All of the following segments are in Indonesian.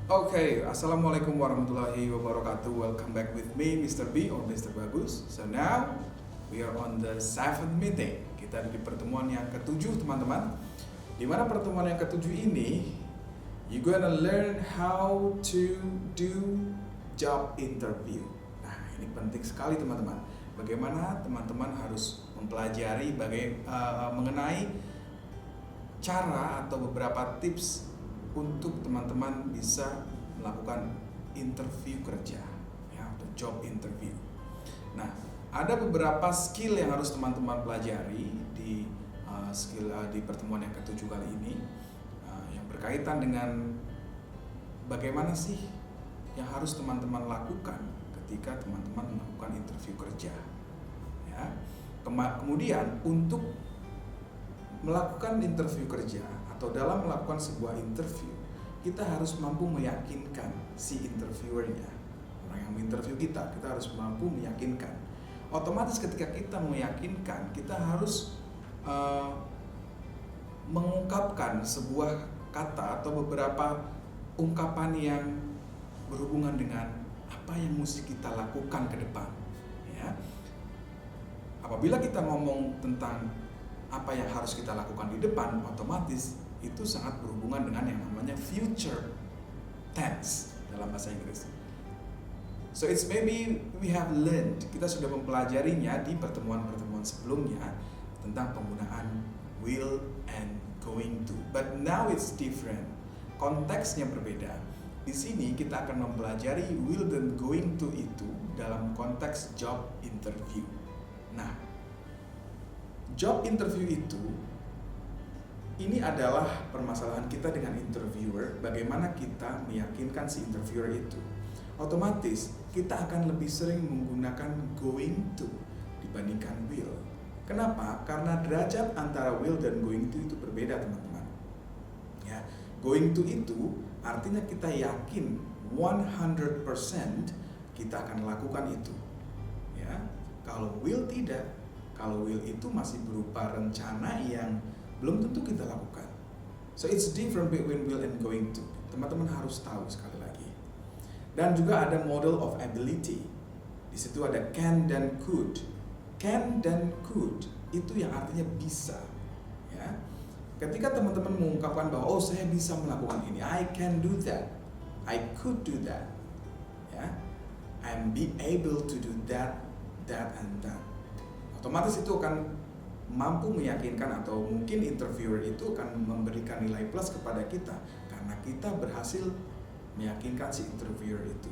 Okay, Assalamualaikum warahmatullahi wabarakatuh. Welcome back with me, Mr. B or Mr. Bagus. So now we are on the seventh meeting. Kita ada di pertemuan yang ketujuh, teman-teman. Di mana pertemuan yang ketujuh ini, you gonna learn how to do job interview. Nah, ini penting sekali, teman-teman. Bagaimana teman-teman harus mempelajari mengenai cara atau beberapa tips untuk teman-teman bisa melakukan interview kerja, ya, atau job interview. Nah, ada beberapa skill yang harus teman-teman pelajari di di pertemuan yang ketujuh kali ini, yang berkaitan dengan bagaimana sih yang harus teman-teman lakukan ketika teman-teman melakukan interview kerja. Ya, kemudian untuk melakukan interview kerja atau dalam melakukan sebuah interview, kita harus mampu meyakinkan si interviewernya, orang yang menginterview kita harus mampu meyakinkan. Otomatis ketika kita meyakinkan, kita harus mengungkapkan sebuah kata atau beberapa ungkapan yang berhubungan dengan apa yang mesti kita lakukan ke depan. Ya. Apabila kita ngomong tentang apa yang harus kita lakukan di depan, otomatis itu sangat berhubungan dengan yang namanya future tense dalam bahasa Inggris. So it's maybe we have learned, kita sudah mempelajarinya di pertemuan-pertemuan sebelumnya tentang penggunaan will and going to. But now it's different. Konteksnya berbeda. Di sini kita akan mempelajari will dan going to itu dalam konteks job interview. Nah, job interview itu, ini adalah permasalahan kita dengan interviewer, bagaimana kita meyakinkan si interviewer itu. Otomatis kita akan lebih sering menggunakan going to dibandingkan will. Kenapa? Karena derajat antara will dan going to itu berbeda, teman-teman. Ya, going to itu artinya kita yakin 100% kita akan lakukan itu. Ya, kalau will tidak. Kalau will itu masih berupa rencana yang belum tentu kita lakukan. So it's different between will and going to. Teman-teman harus tahu sekali lagi. Dan juga ada model of ability. Di situ ada can dan could. Can dan could itu yang artinya bisa. Ya. Ketika teman-teman mengungkapkan bahwa oh saya bisa melakukan ini, I can do that, I could do that. Ya. I'm be able to do that, that and that. Otomatis itu akan mampu meyakinkan atau mungkin interviewer itu akan memberikan nilai plus kepada kita karena kita berhasil meyakinkan si interviewer itu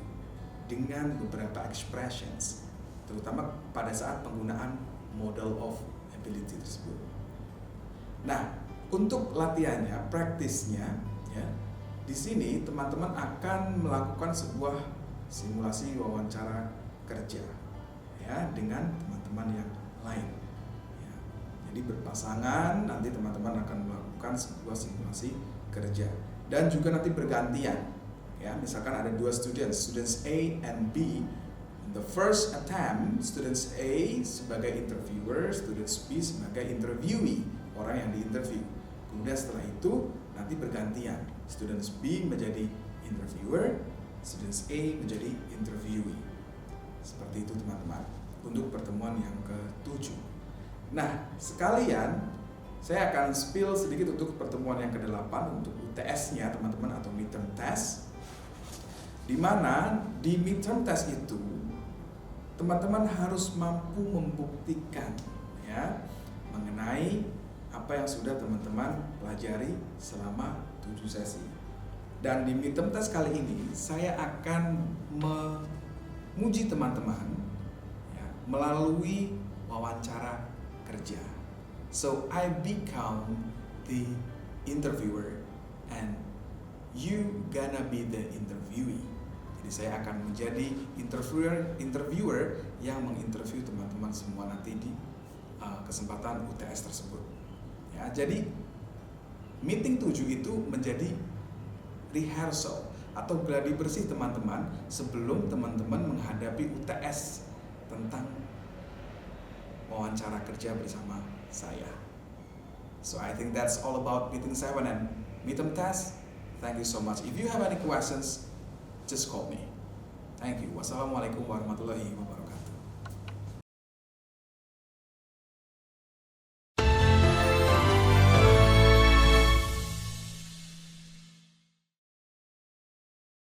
dengan beberapa expressions, terutama pada saat penggunaan model of ability tersebut. Nah, untuk latihannya, praktisnya, ya, di sini teman-teman akan melakukan sebuah simulasi wawancara kerja, ya, dengan teman-teman yang lain. Ya. Jadi berpasangan, nanti teman-teman akan melakukan sebuah simulasi kerja dan juga nanti bergantian. Ya, misalkan ada dua students A and B. In the first attempt, students A sebagai interviewer, students B sebagai interviewee, orang yang diinterview. Kemudian setelah itu nanti bergantian, students B menjadi interviewer, students A menjadi interviewee. Seperti itu, teman-teman, untuk pertemuan yang ke-7. Nah, sekalian saya akan spill sedikit untuk pertemuan yang ke-8 untuk UTS-nya, teman-teman, atau midterm test. Di mana di midterm test itu teman-teman harus mampu membuktikan, ya, mengenai apa yang sudah teman-teman pelajari selama 7 sesi. Dan di midterm test kali ini saya akan menguji teman-teman, ya, melalui wawancara kerja. So I become the interviewer and you gonna be the interviewee. Jadi saya akan menjadi interviewer yang menginterview teman-teman semua nanti di kesempatan UTS tersebut. Ya, jadi meeting 7 itu menjadi rehearsal atau gladi bersih teman-teman sebelum teman-teman menghadapi UTS tentang wawancara kerja bersama saya. So I think that's all about meeting 7 and midterm test. Thank you so much. If you have any questions, just call me. Thank you. Wassalamualaikum warahmatullahi wabarakatuh.